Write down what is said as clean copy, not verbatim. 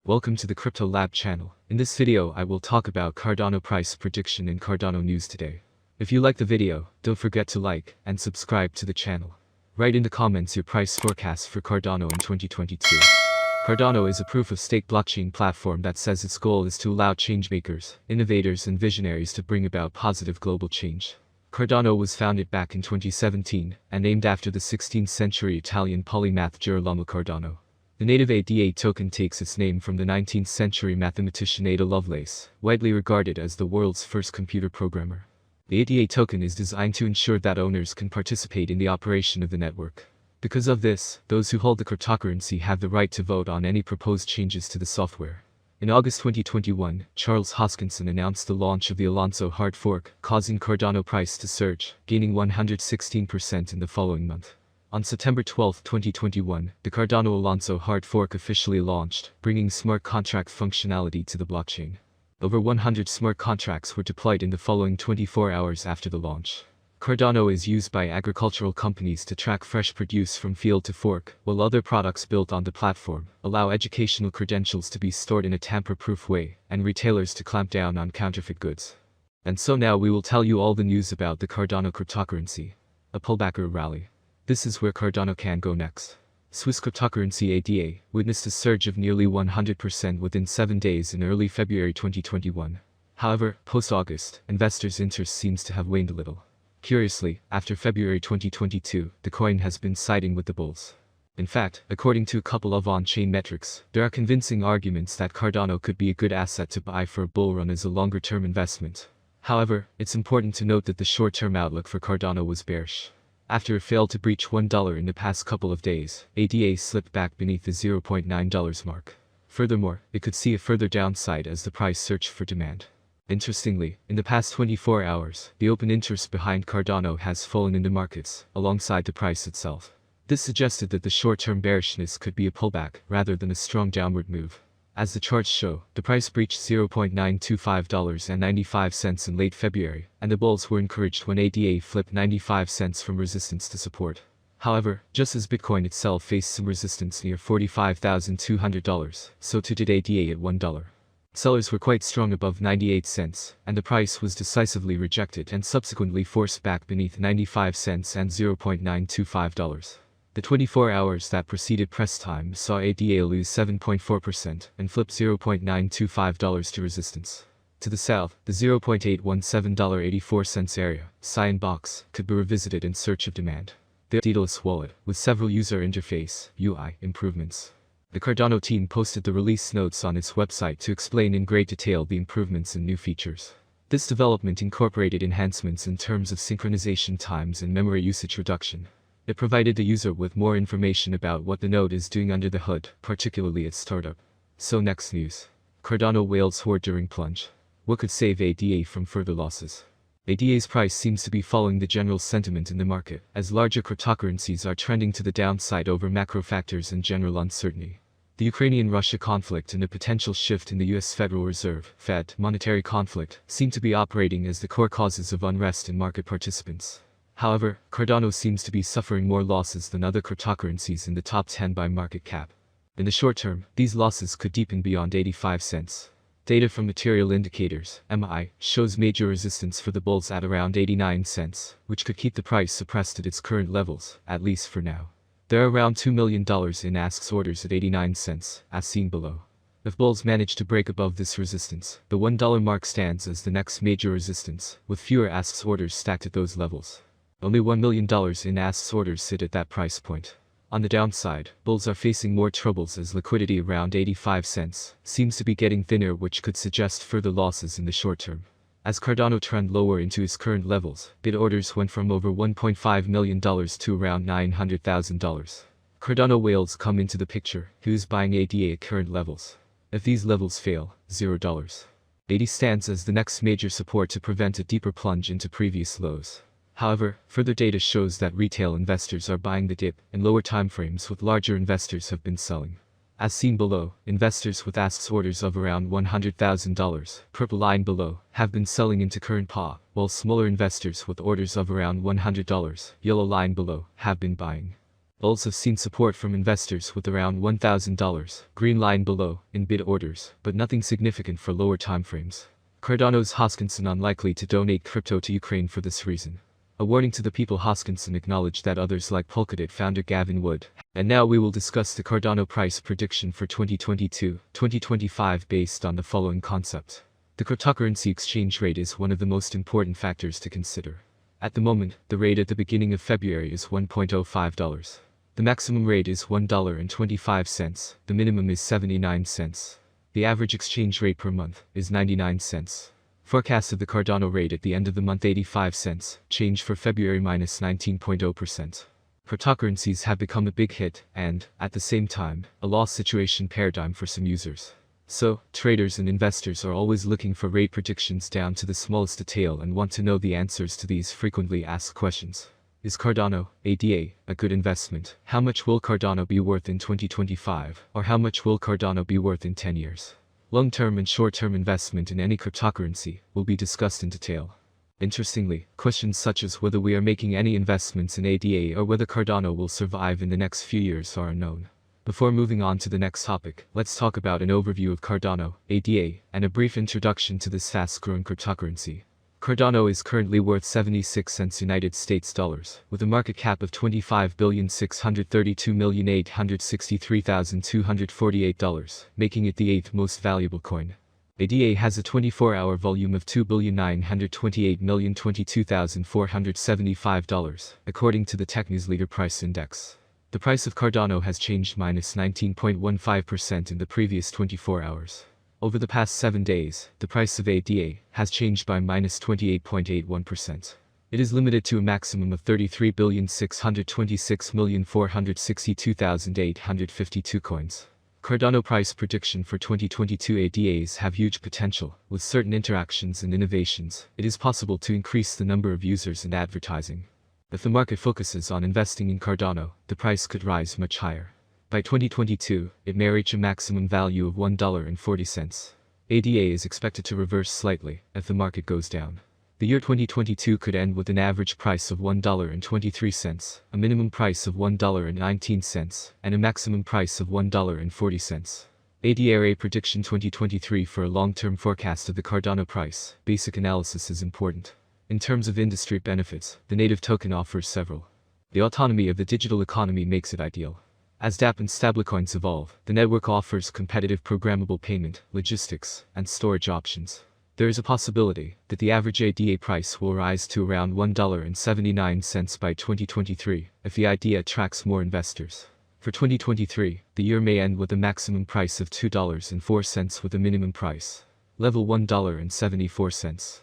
Welcome to the Crypto Lab channel. In this video I will talk about Cardano price prediction and Cardano news today. If you like the video, don't forget to like and subscribe to the channel. Write in the comments your price forecast for Cardano in 2022. Cardano is a proof-of-stake blockchain platform that says its goal is to allow changemakers, innovators and visionaries to bring about positive global change. Cardano was founded back in 2017 and named after the 16th century Italian polymath Girolamo Cardano. The native ADA token takes its name from the 19th century mathematician Ada Lovelace, widely regarded as the world's first computer programmer. The ADA token is designed to ensure that owners can participate in the operation of the network. Because of this, those who hold the cryptocurrency have the right to vote on any proposed changes to the software. In August 2021, Charles Hoskinson announced the launch of the Alonso hard fork, causing Cardano price to surge, gaining 116% in the following month. On September 12, 2021, the Cardano Alonso hard fork officially launched, bringing smart contract functionality to the blockchain. Over 100 smart contracts were deployed in the following 24 hours after the launch. Cardano is used by agricultural companies to track fresh produce from field to fork, while other products built on the platform allow educational credentials to be stored in a tamper-proof way, and retailers to clamp down on counterfeit goods. And so now we will tell you all the news about the Cardano cryptocurrency. A pullback or a rally. This is where Cardano can go next. Swiss cryptocurrency ADA witnessed a surge of nearly 100% within 7 days in early February 2021. However, post-August, investors' interest seems to have waned a little. Curiously, after February 2022, the coin has been siding with the bulls. In fact, according to a couple of on-chain metrics, there are convincing arguments that Cardano could be a good asset to buy for a bull run as a longer-term investment. However, it's important to note that the short-term outlook for Cardano was bearish. After it failed to breach $1 in the past couple of days, ADA slipped back beneath the $0.9 mark. Furthermore, it could see a further downside as the price searched for demand. Interestingly, in the past 24 hours, the open interest behind Cardano has fallen in the markets, alongside the price itself. This suggested that the short-term bearishness could be a pullback, rather than a strong downward move. As the charts show, the price breached $0.925.95 in late February, and the bulls were encouraged when ADA flipped 95 cents from resistance to support. However, just as Bitcoin itself faced some resistance near $45,200, so too did ADA at $1. Sellers were quite strong above 98 cents, and the price was decisively rejected and subsequently forced back beneath 95 cents and $0.925. The 24 hours that preceded press time saw ADA lose 7.4% and flip $0.925 to resistance. To the south, the $0.81784 area, cyan box, could be revisited in search of demand. The Daedalus wallet, with several user interface (UI) improvements. The Cardano team posted the release notes on its website to explain in great detail the improvements and new features. This development incorporated enhancements in terms of synchronization times and memory usage reduction. It provided the user with more information about what the node is doing under the hood, particularly its startup. So next news. Cardano whales hoard during plunge. What could save ADA from further losses? ADA's price seems to be following the general sentiment in the market, as larger cryptocurrencies are trending to the downside over macro factors and general uncertainty. The Ukrainian-Russia conflict and a potential shift in the US Federal Reserve (Fed) monetary conflict seem to be operating as the core causes of unrest in market participants. However, Cardano seems to be suffering more losses than other cryptocurrencies in the top 10 by market cap. In the short term, these losses could deepen beyond 85 cents. Data from Material Indicators (MI) shows major resistance for the bulls at around 89 cents, which could keep the price suppressed at its current levels, at least for now. There are around $2 million in asks orders at 89 cents, as seen below. If bulls manage to break above this resistance, the $1 mark stands as the next major resistance, with fewer asks orders stacked at those levels. Only $1 million in asks orders sit at that price point. On the downside, bulls are facing more troubles as liquidity around 85 cents seems to be getting thinner, which could suggest further losses in the short term. As Cardano trend lower into its current levels, bid orders went from over $1.5 million to around $900,000. Cardano whales come into the picture, who's buying ADA at current levels. If these levels fail, $0. ADA stands as the next major support to prevent a deeper plunge into previous lows. However, further data shows that retail investors are buying the dip in lower timeframes, with larger investors have been selling. As seen below, investors with asks orders of around $100,000, purple line below, have been selling into current PA, while smaller investors with orders of around $100, yellow line below, have been buying. Bulls have seen support from investors with around $1,000, green line below, in bid orders, but nothing significant for lower timeframes. Cardano's Hoskinson unlikely to donate crypto to Ukraine for this reason. A warning to the people. Hoskinson acknowledged that others like Polkadot founder Gavin would. And now we will discuss the Cardano price prediction for 2022-2025 based on the following concept. The cryptocurrency exchange rate is one of the most important factors to consider. At the moment, the rate at the beginning of February is $1.05. The maximum rate is $1.25, the minimum is 79 cents. The average exchange rate per month is 99 cents. Forecast of the Cardano rate at the end of the month 85 cents, change for February minus 19.0%. Cryptocurrencies have become a big hit and, at the same time, a loss situation paradigm for some users. So, traders and investors are always looking for rate predictions down to the smallest detail and want to know the answers to these frequently asked questions. Is Cardano, ADA, a good investment? How much will Cardano be worth in 2025? Or how much will Cardano be worth in 10 years? Long-term and short-term investment in any cryptocurrency will be discussed in detail. Interestingly, questions such as whether we are making any investments in ADA or whether Cardano will survive in the next few years are unknown. Before moving on to the next topic, let's talk about an overview of Cardano, ADA, and a brief introduction to this fast-growing cryptocurrency. Cardano is currently worth 76 cents United States dollars, with a market cap of $25,632,863,248, making it the 8th most valuable coin. ADA has a 24-hour volume of $2,928,022,475, according to the TechNews Leader Price Index. The price of Cardano has changed minus 19.15% in the previous 24 hours. Over the past 7 days, the price of ADA has changed by minus 28.81%. It is limited to a maximum of 33,626,462,852 coins. Cardano price prediction for 2022 ADAs have huge potential. With certain interactions and innovations, it is possible to increase the number of users and advertising. If the market focuses on investing in Cardano, the price could rise much higher. By 2022, it may reach a maximum value of $1.40. ADA is expected to reverse slightly if the market goes down. The year 2022 could end with an average price of $1.23, a minimum price of $1.19, and a maximum price of $1.40. ADA prediction 2023. For a long-term forecast of the Cardano price, basic analysis is important. In terms of industry benefits, the native token offers several. The autonomy of the digital economy makes it ideal. As dApp and stablecoins evolve, the network offers competitive programmable payment, logistics, and storage options. There is a possibility that the average ADA price will rise to around $1.79 by 2023 if the idea attracts more investors. For 2023, the year may end with a maximum price of $2.04 with a minimum price level $1.74.